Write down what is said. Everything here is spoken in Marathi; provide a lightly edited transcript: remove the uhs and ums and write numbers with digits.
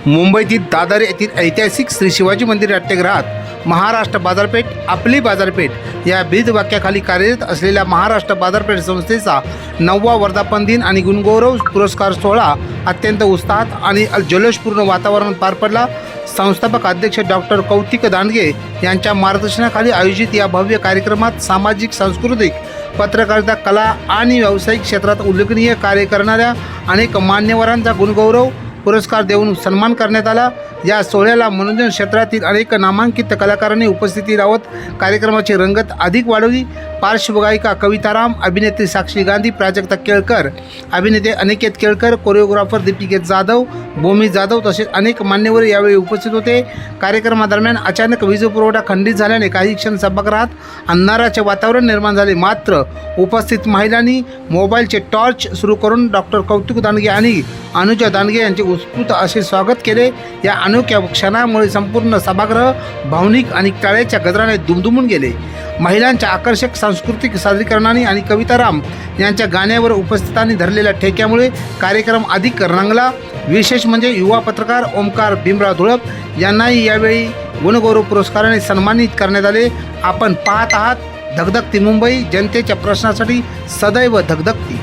मुंबईतील दादर येथील ऐतिहासिक श्री शिवाजी मंदिर नाट्यगृहात महाराष्ट्र बाजारपेठ आपली बाजारपेठ या ब्रीद वाक्याखाली कार्यरत असलेल्या महाराष्ट्र बाजारपेठ संस्थेचा 9वा वर्धापन दिन आणि गुणगौरव पुरस्कार सोहळा अत्यंत उत्साहात आणि जल्लोषपूर्ण वातावरणात पार पडला। संस्थापक अध्यक्ष डॉक्टर कौतिक दांडगे यांच्या मार्गदर्शनाखाली आयोजित या भव्य कार्यक्रमात सामाजिक, सांस्कृतिक, पत्रकारिता, कला आणि व्यावसायिक क्षेत्रात उल्लेखनीय कार्य करणाऱ्या अनेक मान्यवरांचा गुणगौरव पुरस्कार देऊन सन्मान करण्यात आला। या सोहळ्याला मनोरंजन क्षेत्रातील अनेक नामांकित कलाकारांनी उपस्थिती लावत कार्यक्रमाची रंगत अधिक वाढवली। पार्श्वगायिका कविता राम, अभिनेत्री साक्षी गांधी, प्राजक्ता केळकर, अभिनेते अनिकेत केळकर, कोरिओग्राफर दीपिका जाधव, भूमी जाधव तसेच अनेक मान्यवर यावेळी उपस्थित होते। कार्यक्रमादरम्यान अचानक वीज पुरवठा खंडित झाल्याने काही क्षण सभागृहात अंधाराचे वातावरण निर्माण झाले। मात्र उपस्थित महिलांनी मोबाईलचे टॉर्च सुरू करून डॉक्टर कौतिक दांडगे आणि अनुजा दांडगे यांचे उत्स्फूर्त असे स्वागत केले। या अनोख्या क्षणामुळे संपूर्ण सभागृह भावनिक आणि टाळ्याच्या गजराने दुमदुमून गेले। महिलांच्या आकर्षक सांस्कृतिक सादरीकरणाने आणि कविता राम यांच्या गाण्यावर उपस्थितांनी धरलेल्या ठेक्यामुळे कार्यक्रम अधिक रंगला। विशेष म्हणजे युवा पत्रकार ओमकार भीमराव धुळप यांनाही यावेळी गुणगौरव पुरस्काराने सन्मानित करण्यात आले। आपण पाहत आहात धगधगती मुंबई, जनतेच्या प्रश्नासाठी सदैव धगधगती।